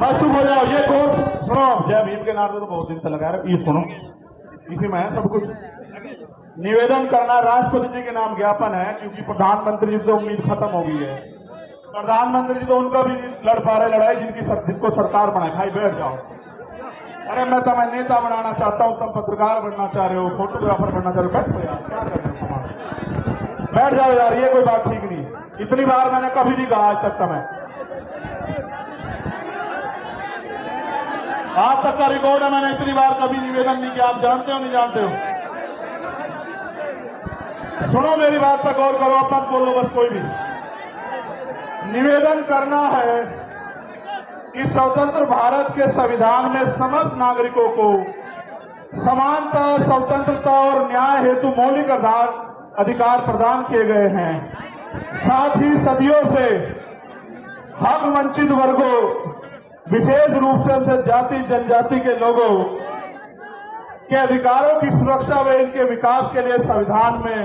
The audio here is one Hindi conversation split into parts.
बस चुप हो जाओ। ये कोर्स सुनो, जय भीम के नारे तो बहुत दिन से लगा रहे, ये सुनो, इसी में है सब कुछ। निवेदन करना राष्ट्रपति जी के नाम ज्ञापन है, क्योंकि प्रधानमंत्री जी तो उम्मीद खत्म हो गई है। प्रधानमंत्री जी तो उनका भी लड़ पा रहे लड़ाई जिनको सरकार बनाए। भाई बैठ जाओ। अरे मैं तुम्हें नेता बनाना चाहता हूं, तुम पत्रकार बनना चाह रहे हो, फोटोग्राफर बनना चाह रहे हो, बैठो यार, क्या कर रहे हो समाज। बैठ जाओ यार, ये कोई बात ठीक नहीं। इतनी बार मैंने कभी नहीं कहा आज तक तुम्हें, आज तक का रिकॉर्ड है, मैंने इतनी बार कभी निवेदन नहीं किया। आप जानते हो नहीं जानते हो? सुनो मेरी बात पर गौर करो, अब मत बोलो बस कोई भी। निवेदन करना है कि स्वतंत्र भारत के संविधान में समस्त नागरिकों को समानता, स्वतंत्रता और न्याय हेतु मौलिक अधिकार प्रदान किए गए हैं। साथ ही सदियों से हक वंचित वर्गों, विशेष रूप से जाति जनजाति के लोगों के अधिकारों की सुरक्षा व इनके विकास के लिए संविधान में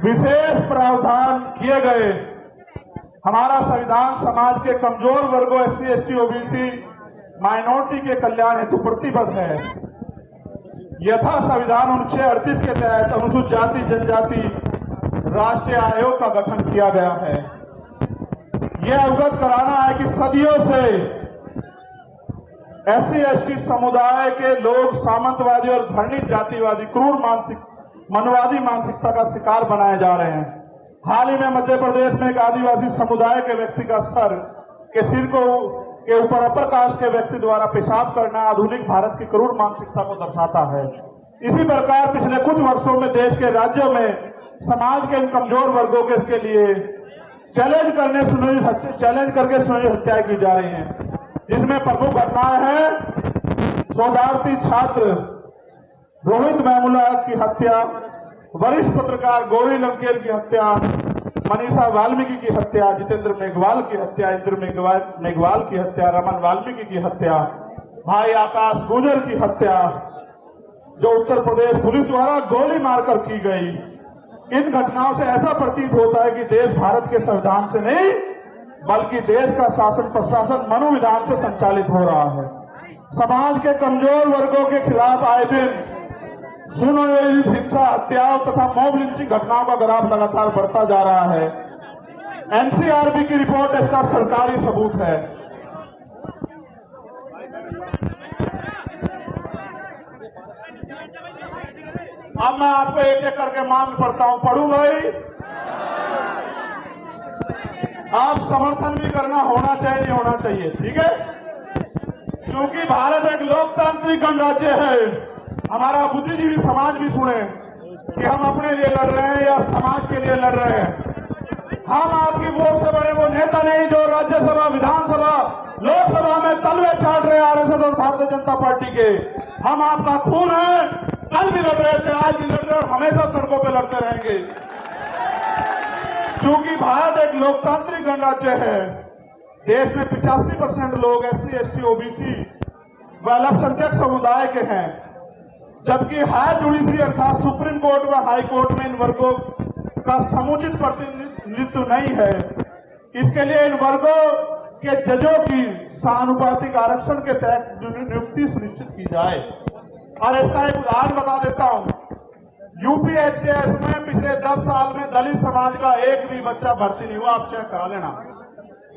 विशेष प्रावधान किए गए। हमारा संविधान समाज के कमजोर वर्गों, एससी, एसटी, ओबीसी, माइनॉरिटी के कल्याण हेतु प्रतिबद्ध है। यथा संविधान अनुच्छेद 38 के तहत अनुसूचित जाति जनजाति राष्ट्रीय आयोग का गठन किया गया है। यह अवगत कराना है कि सदियों से एससी, एसटी समुदाय के लोग सामंतवादी और घृणित जातिवादी, क्रूर मनवादी मानसिकता का शिकार बनाए जा रहे हैं। हाल ही में मध्य प्रदेश में एक आदिवासी समुदाय के व्यक्ति का सर के सिर के ऊपर अपर कास्ट के व्यक्ति द्वारा पेशाब करना आधुनिक भारत की क्रूर मानसिकता को दर्शाता है। इसी प्रकार पिछले कुछ वर्षों में देश के राज्यों में समाज के इन कमजोर वर्गों के लिए चैलेंज करके सुनियोजित हत्याएं की जा रही हैं, जिसमें प्रमुख घटनाएं हैं शोधार्थी छात्र रोहित वेमुला की हत्या, वरिष्ठ पत्रकार गौरी लंकेर की हत्या, मनीषा वाल्मीकि की हत्या, जितेंद्र मेघवाल की हत्या, इंद्र मेघवाल की हत्या, रमन वाल्मीकि की हत्या, भाई आकाश गुजर की हत्या जो उत्तर प्रदेश पुलिस द्वारा गोली मारकर की गई। इन घटनाओं से ऐसा प्रतीत होता है कि देश भारत के संविधान से नहीं बल्कि देश का शासन प्रशासन मनोविधान से संचालित हो रहा है। समाज के कमजोर वर्गों के खिलाफ आए दिन सुनियोजित हिंसा, हत्याओं तथा मॉब लिंचिंग घटनाओं का ग्राफ लगातार बढ़ता जा रहा है। एनसीआरबी की रिपोर्ट इसका सरकारी सबूत है। अब मैं आपको एक एक करके मांग पढ़ता हूं, पढ़ू भाई? आप समर्थन भी करना होना चाहिए, नहीं होना चाहिए, ठीक है? क्योंकि भारत एक लोकतांत्रिक गणराज्य है। हमारा बुद्धिजीवी समाज भी सुने कि हम अपने लिए लड़ रहे हैं या समाज के लिए लड़ रहे हैं। हम आपकी वोट से बड़े वो नेता नहीं जो राज्यसभा, विधानसभा, लोकसभा में तलवे चाट रहे आरएसएस और भारतीय जनता पार्टी के। हम आपका खून है, कल भी लड़ रहे थे, आज भी लड़ रहे और हमेशा सड़कों पर लड़ते रहेंगे। क्योंकि भारत एक लोकतांत्रिक गणराज्य है। देश में 85% लोग एससी, एसटी, ओबीसी व अल्पसंख्यक समुदाय के हैं, जबकि हायर जुडिशरी अर्थात सुप्रीम कोर्ट व हाई कोर्ट में इन वर्गों का समुचित प्रतिनिधित्व नहीं है। इसके लिए इन वर्गों के जजों की समानुपातिक आरक्षण के तहत नियुक्ति सुनिश्चित की जाए। और इसका एक उदाहरण बता देता हूं। यूपीएससीएस में पिछले 10 साल में दलित समाज का एक भी बच्चा भर्ती नहीं हुआ। आप चेक करा लेना।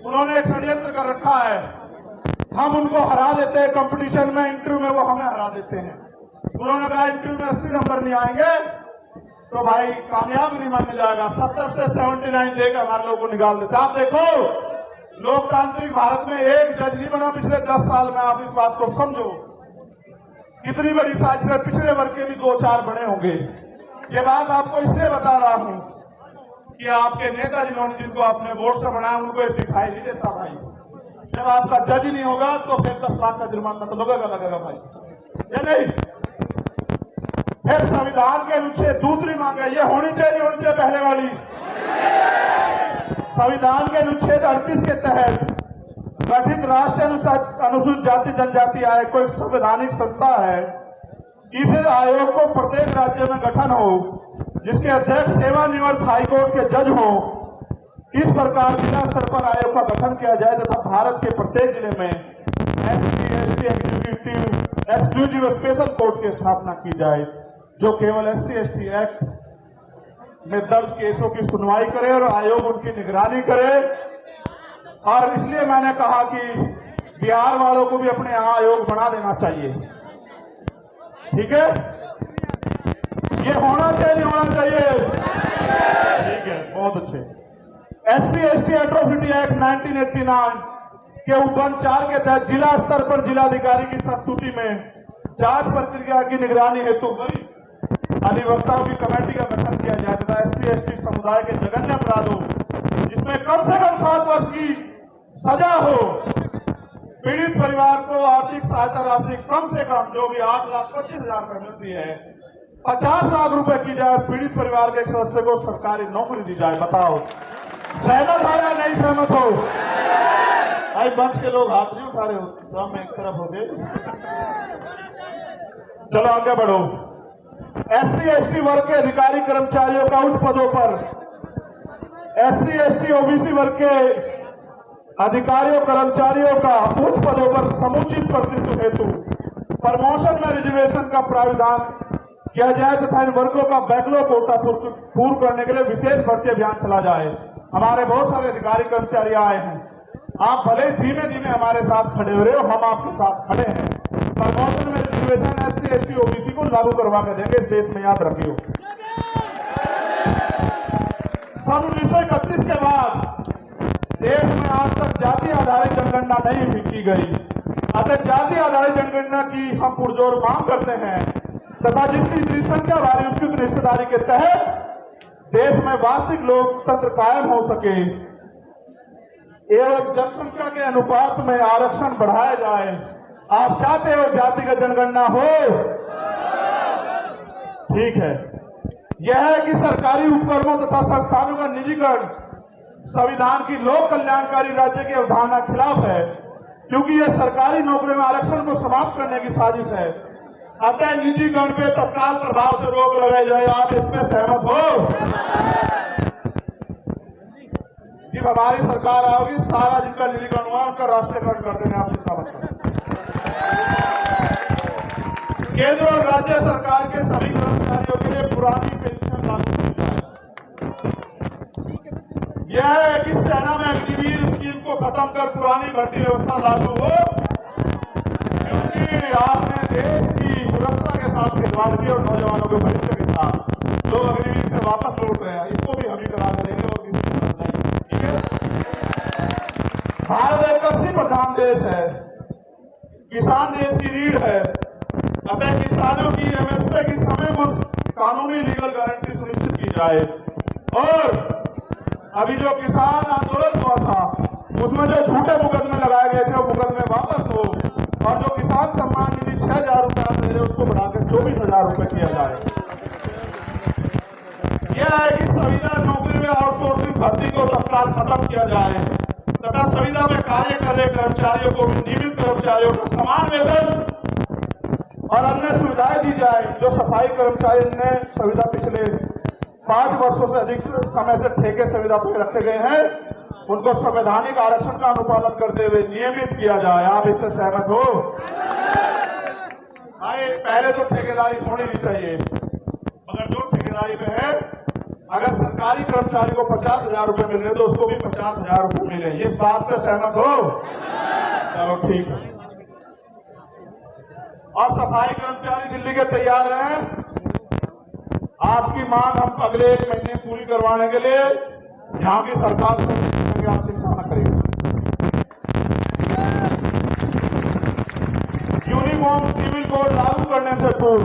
उन्होंने एक षड्यंत्र कर रखा है, हम उनको हरा देते हैं कंपटीशन में, इंटरव्यू में वो हमें हरा देते हैं। उन्होंने कहा इंटरव्यू में 80 नंबर नहीं आएंगे तो भाई कामयाब नहीं माना जाएगा। 70 से 79 देकर हमारे लोगों को निकाल देते। आप देखो, लोकतांत्रिक भारत में एक जज नहीं बना पिछले 10 साल में। आप इस बात को समझो, कितनी बड़ी साजिश है। पिछले वर्ग के भी 2-4 बने होंगे। ये बात आपको इसलिए बता रहा हूं कि आपके नेता जिनको आपने वोट से बनाया उनको ये दिखाई नहीं देता भाई। जब आपका जज नहीं होगा तो फिर 10 लाख का जुर्माना तो लगेगा भाई, ये नहीं। फिर संविधान के अनुच्छेद दूसरी मांग है, ये होनी चाहिए पहले वाली। संविधान के अनुच्छेद 38 के तहत गठित राष्ट्रीय अनुसूचित जाति जनजाति आयोग को एक संवैधानिक संस्था है। इस आयोग को प्रत्येक राज्य में गठन हो, जिसके अध्यक्ष सेवानिवृत्त हाईकोर्ट के जज हो। इस प्रकार जिला स्तर पर आयोग का गठन किया जाए तथा भारत के प्रत्येक जिले में SC/ST एक्सक्लूसिव स्पेशल कोर्ट की स्थापना की जाए, जो केवल SC/ST एक्ट में दर्ज केसों की सुनवाई करे और आयोग उनकी निगरानी करे। और इसलिए मैंने कहा कि बिहार वालों को भी अपने यहां आयोग बना देना चाहिए। ठीक है, ये होना चाहिए नहीं होना चाहिए? ठीक है, बहुत अच्छे। SC/ST एट्रोसिटी एक्ट 1989 के उपबंध 4 के तहत जिला स्तर पर जिलाधिकारी की संस्तुति में जांच प्रक्रिया की निगरानी हेतु अधिवक्ताओं की कमेटी का गठन किया जाए तथा SC/ST समुदाय के जघन्य अपराधों जिसमें कम से कम 7 वर्ष की सजा हो, पीड़ित परिवार को आर्थिक सहायता राशि कम से कम, जो भी 8,25,000 रुपए मिलती है, 50 लाख रुपए की जाए। पीड़ित परिवार के एक सदस्य को सरकारी नौकरी दी जाए। बताओ, सहमत हो या नहीं सहमत हो? भाई मंच के लोग हाथ नहीं उठा रहे हो, तो हम एक तरफ हो गए। चलो आगे बढ़ो। SC/ST वर्ग के अधिकारी कर्मचारियों का उच्च पदों पर, SC/ST OBC वर्ग के अधिकारियों कर्मचारियों का उच्च पदों पर समुचित प्रतिनिधित्व हेतु प्रमोशन में रिजर्वेशन का प्राविधान किया जाए तथा इन वर्गों का बैकलॉग कोटा पूर्ण करने के लिए विशेष भर्ती अभियान चला जाए। हमारे बहुत सारे अधिकारी कर्मचारी आए हैं, आप भले धीमे धीमे हमारे साथ खड़े हो रहे हो, हम आपके साथ खड़े हैं। प्रमोशन में रिजर्वेशन SC/ST OBC को लागू करवा के देंगे इस देश में, याद रखियो। सन 1931 के बाद देश में आज तक जाति आधारित जनगणना नहीं की गई, अतः जाति आधारित जनगणना की हम पुरजोर मांग करते हैं तथा जिसकी जनसंख्या भारी उसकी हिस्सेदारी के तहत देश में वास्तविक लोकतंत्र कायम हो सके एवं जनसंख्या के अनुपात में आरक्षण बढ़ाया जाए। आप चाहते हो जातिगत जनगणना हो? ठीक है। यह है कि सरकारी उपक्रमों तथा संस्थानों का निजीकरण संविधान की लोक कल्याणकारी राज्य की अवधारणा खिलाफ है, क्योंकि यह सरकारी नौकरी में आरक्षण को समाप्त करने की साजिश है। अतः निजीकरण पे तत्काल प्रभाव से रोक लगाई जाए। आप इसमें सहमत हो? जब हमारी सरकार आओगी, सारा जिनका निजीकरण हुआ उनका राष्ट्रीयकरण कर देंगे। आप इसका मतलब केंद्र और राज्य सरकार के सभी कर्मचारियों के लिए पुरानी पेंशन लागू की जाए। यह है कि सेना में अग्निवीर स्कीम को खत्म कर पुरानी भर्ती व्यवस्था लागू हो, क्योंकि आपने देश की सुरक्षा के साथ खिलवाड़ किया और नौजवानों के भविष्य के साथ लोग अग्निवीर से वापस लौट रहे हैं। इसको भी हम ही करा देंगे और किसी को नहीं। ठीक है, भारत एक कृषि प्रधान देश है, किसान देश की रीढ़ है। अतः किसानों की MSP की समय पर कानूनी लीगल गारंटी सुनिश्चित की जाए और अभी जो किसान आंदोलन हुआ था उसमें जो झूठे मुकदमे लगाए गए थे वो मुकदमे वापस हो और जो किसान सम्मान निधि 6,000 रुपए दे रहे उसको बढ़ाकर 24,000 रुपए किया जाए। यह है कि संविदा नौकरी में आउटसोर्सिंग भर्ती को तत्काल खत्म किया जाए तथा संविदा में कार्य कर रहे कर्मचारियों को नियमित कर्मचारियों को समान वेतन और अन्य सुविधाएं दी जाए। जो सफाई कर्मचारी ने संविदा पिछले 5 वर्षों से अधिक समय से ठेके संविदा पर रखे गए हैं, उनको संवैधानिक आरक्षण का अनुपालन करते हुए नियमित किया जाए। आप इससे सहमत हो? पहले तो ठेकेदारी होनी नहीं चाहिए, मगर जो ठेकेदारी में है, अगर सरकारी कर्मचारी को 50,000 रुपए मिल रहे तो उसको भी 50,000 रुपए मिले। इस बात पे सहमत हो? चलो ठीक है। और सफाई कर्मचारी दिल्ली के तैयार हैं आपकी मांग हम अगले 1 महीने पूरी करवाने के लिए। यहां की सरकार से आप चिंता न करेगी। यूनिफॉर्म सिविल कोड लागू करने से पूर्व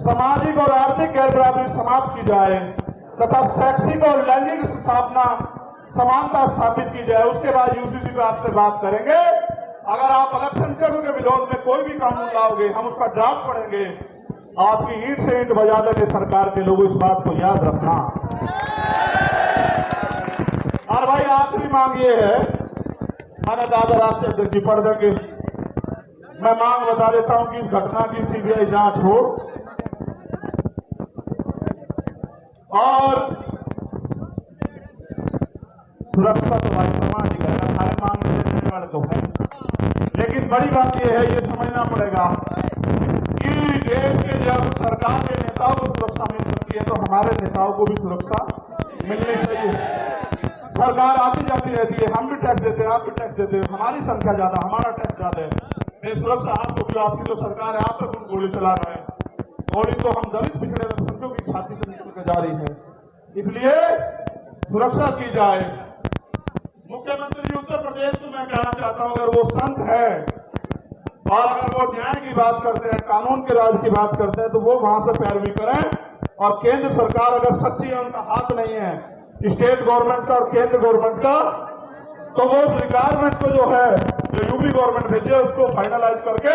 सामाजिक और आर्थिक गैरबराबरी समाप्त की जाए तथा शैक्षिक और लैंगिक स्थापना समानता स्थापित की जाए। उसके बाद UCC पे आपसे बात करेंगे। अगर आप अल्पसंख्यकों के विरोध में कोई भी कानून लाओगे, हम उसका ड्राफ्ट पढ़ेंगे, आपकी ईंट से ईंट बजा देंगे। सरकार के लोगों इस बात को याद रखना। और भाई आखिरी मांग ये है, मैंने दादा राष्ट्रीय अध्यक्ष जी पढ़ देंगे, मैं मांग बता देता हूं कि इस घटना की CBI जांच हो और सुरक्षा तो भाई समाज ही है, सारे मांग देने वाले तो हैं। लेकिन बड़ी बात यह है, ये समझना पड़ेगा कि देश के जब सरकार के नेताओं को सुरक्षा मिल सकती है तो हमारे नेताओं को भी सुरक्षा मिलनी चाहिए। सरकार आती जाती रहती है, हम भी टैक्स देते हैं, आप भी टैक्स देते हैं, हमारी संख्या ज्यादा, हमारा टैक्स ज्यादा है, बेसुरक्षा आपको क्यों? आपकी तो सरकार है, आप पे कौन गोली चला रहा है? गोली तो हम दलित पिछड़े अल्पसंख्यकों की छाती से निकल कर जा रही है, इसलिए सुरक्षा की जाए। मुख्यमंत्री जी उत्तर प्रदेश को मैं कहना चाहता हूं, अगर वो संत है और अगर वो न्याय की बात करते हैं, कानून के राज की बात करते हैं, तो वो वहां से पैरवी करें। और केंद्र सरकार अगर सच्ची है, उनका हाथ नहीं है स्टेट गवर्नमेंट का और केंद्र गवर्नमेंट का, तो वो रिक्वायरमेंट को जो है, जो यूपी गवर्नमेंट भेजे, उसको फाइनलाइज करके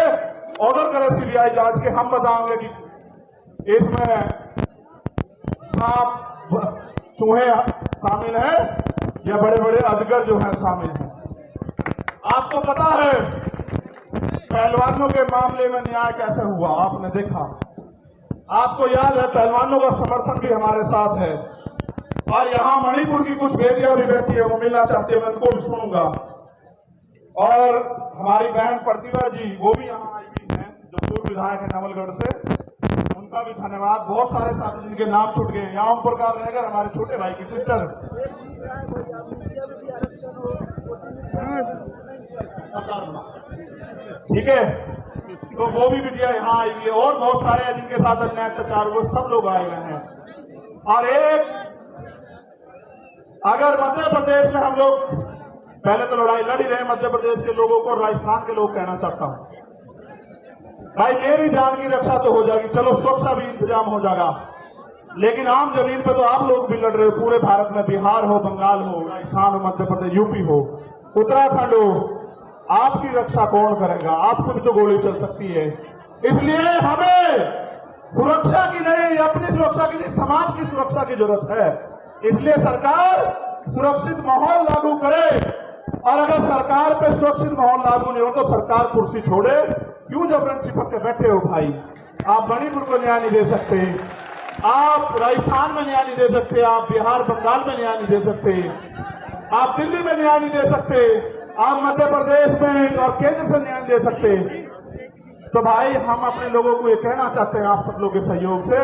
ऑर्डर करे सीबीआई जांच के। हम बताएंगे कि इसमें सांप चूहे शामिल है या बड़े बड़े अजगर जो है शामिल है। आपको पता है पहलवानों के मामले में न्याय कैसे हुआ, आपने देखा, आपको याद है, पहलवानों का समर्थन भी हमारे साथ है। और यहां मणिपुर की कुछ बेटियां भी बैठी है, वो मिलना चाहती है, मैं उनको भी सुनूंगा। और हमारी बहन प्रतिभा जी, वो भी यहां आई हुई हैं, जो पूर्व विधायक है नवलगढ़ से, उनका भी धन्यवाद। बहुत सारे साथी जिनके नाम छूट गए, यहाँ ओम प्रकाश रहेगा, हमारे छोटे भाई की सिस्टर, ठीक है, तो वो भी बिटिया यहाँ आई हुई है, और बहुत सारे हैं जिनके साथ अन्याय अत्याचार, वो सब लोग आए हुए हैं। और एक, अगर मध्य प्रदेश में हम लोग पहले तो लड़ाई लड़ ही रहे मध्य प्रदेश के लोगों को, राजस्थान के लोग कहना चाहता हूं भाई, मेरी जान की रक्षा तो हो जाएगी, चलो सुरक्षा भी इंतजाम हो जाएगा, लेकिन आम जमीन पे तो आप लोग भी लड़ रहे हो। पूरे भारत में बिहार हो, बंगाल हो, राजस्थान हो, मध्य प्रदेश, यूपी हो, उत्तराखंड हो, आपकी रक्षा कौन करेगा? आपको भी तो गोली चल सकती है। इसलिए हमें सुरक्षा की नहीं, अपनी सुरक्षा की नहीं, समाज की सुरक्षा की जरूरत है। इसलिए सरकार सुरक्षित माहौल लागू करे, और अगर सरकार पे सुरक्षित माहौल लागू नहीं हो तो सरकार कुर्सी छोड़े। क्यों जबरन चिपक के बैठे हो भाई? आप मणिपुर को न्याय नहीं दे सकते, आप राजस्थान में न्याय नहीं दे सकते, आप बिहार बंगाल में न्याय नहीं दे सकते, आप दिल्ली में न्याय नहीं दे सकते, आप मध्य प्रदेश में और केंद्र से न्याय दे सकते। तो भाई हम अपने लोगों को ये कहना चाहते हैं आप सब लोगों के सहयोग से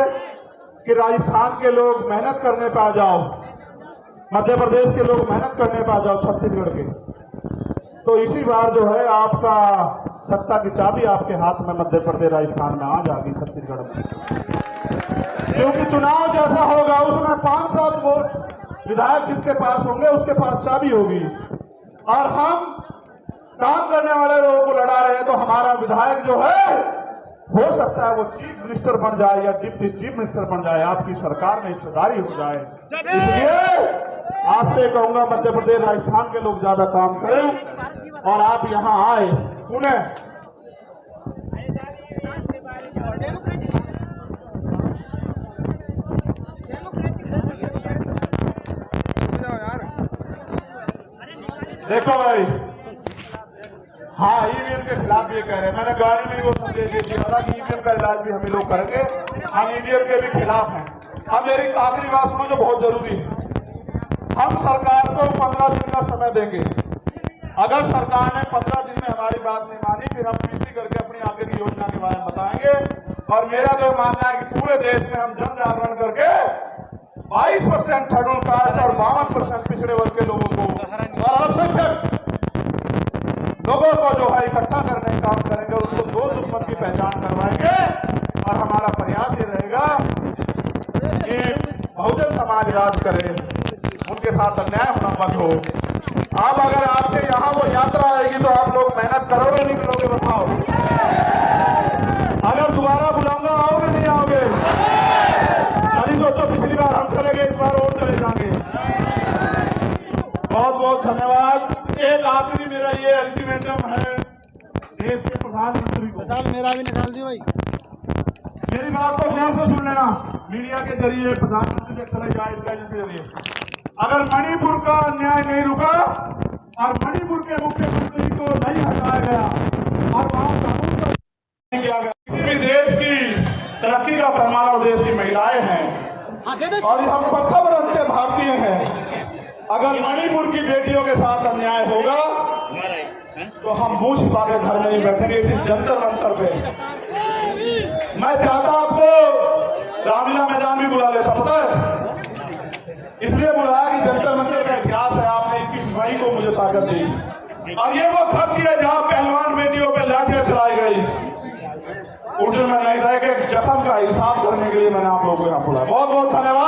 कि राजस्थान के लोग मेहनत करने पे आ जाओ, मध्य प्रदेश के लोग मेहनत करने पे आ जाओ, छत्तीसगढ़ के, तो इसी बार जो है आपका सत्ता की चाबी आपके हाथ में मध्य प्रदेश राजस्थान में आ जाएगी, छत्तीसगढ़ में। क्योंकि चुनाव जैसा होगा उसमें 5-7 वोट विधायक जिसके पास होंगे उसके पास चाबी होगी, और हम काम करने वाले लोगों को लड़ा रहे हैं, तो हमारा विधायक जो है हो सकता है वो चीफ मिनिस्टर बन जाए या डिप्टी चीफ मिनिस्टर बन जाए, आपकी सरकार में हिस्सेदारी हो जाए। इसलिए आपसे कहूंगा मध्य प्रदेश राजस्थान के लोग ज्यादा काम करें और आप यहां आए पुणे। देखो भाई, हाँ ईवीएम के खिलाफ ये कह रहे हैं, मैंने गाड़ी में ही वो संदेश दे दिया कि ईवीएम का इलाज भी हम लोग करेंगे, हम ईवीएम के भी खिलाफ हैं। अब मेरी आखिरी बात सुनो जो बहुत जरूरी है, हम सरकार को 15 दिन का समय देंगे। अगर सरकार ने 15 दिन में हमारी बात नहीं मानी, फिर हम पीसी करके अपनी आगे की योजना के बारे में बताएंगे। और मेरा तो मानना है कि पूरे देश में हम जन जागरण करके 22% शेड्यूल कास्ट और 52% पिछड़े वर्ग के लोगों को और अल्पसंख्यक लोगों को जो है इकट्ठा करने का काम करेंगे, उनको 2 दुश्मन की पहचान करवाएंगे। और हमारा प्रयास ये रहेगा कि बहुजन समाज राज करे, उनके साथ अन्याय होना बंद हो। अब अगर आपके यहाँ वो यात्रा आएगी तो आप लोग मेहनत करोगे नहीं करोगे बताओ? अगर दोबारा बुलाऊंगा आओगे नहीं आओगे? अभी सोचो, पिछली बार हम चले गए, इस बार और चले जाएंगे। बहुत बहुत धन्यवाद। एक आखिरी मेरा ये अल्टीमेटम है देश के प्रधानमंत्री को, मेरा भी निकाल दियो भाई, मेरी बात को ध्यान से सुन लेना। मीडिया के जरिए प्रधानमंत्री के चले जाए के जरिए, अगर मणिपुर का न्याय नहीं रुका और मणिपुर के मुख्यमंत्री को नहीं हटाया गया और वहां कानून का नहीं किया गया, किसी भी देश की तरक्की का पैमाना और देश की महिलाएं हैं और हम पक्का बरत के भारतीय हैं। अगर मणिपुर की बेटियों के साथ अन्याय होगा तो हम मुंह छिपा के घर में नहीं बैठेंगे इसी जंतर मंतर पे। मैं चाहता आपको रामलीला मैदान भी बुला लेता, पता है इसलिए बुलाया कि जंतर मंतर का इतिहास है। आपने 21 मई को मुझे ताकत दी और ये वो धरती है जहां पहलवान बेटियों पे लाठियां चलाई गई। उस दिन मैं नहीं था कि जख्म का हिसाब करने के लिए मैंने आप लोगों को यहाँ बुलाया। बहुत बहुत धन्यवाद।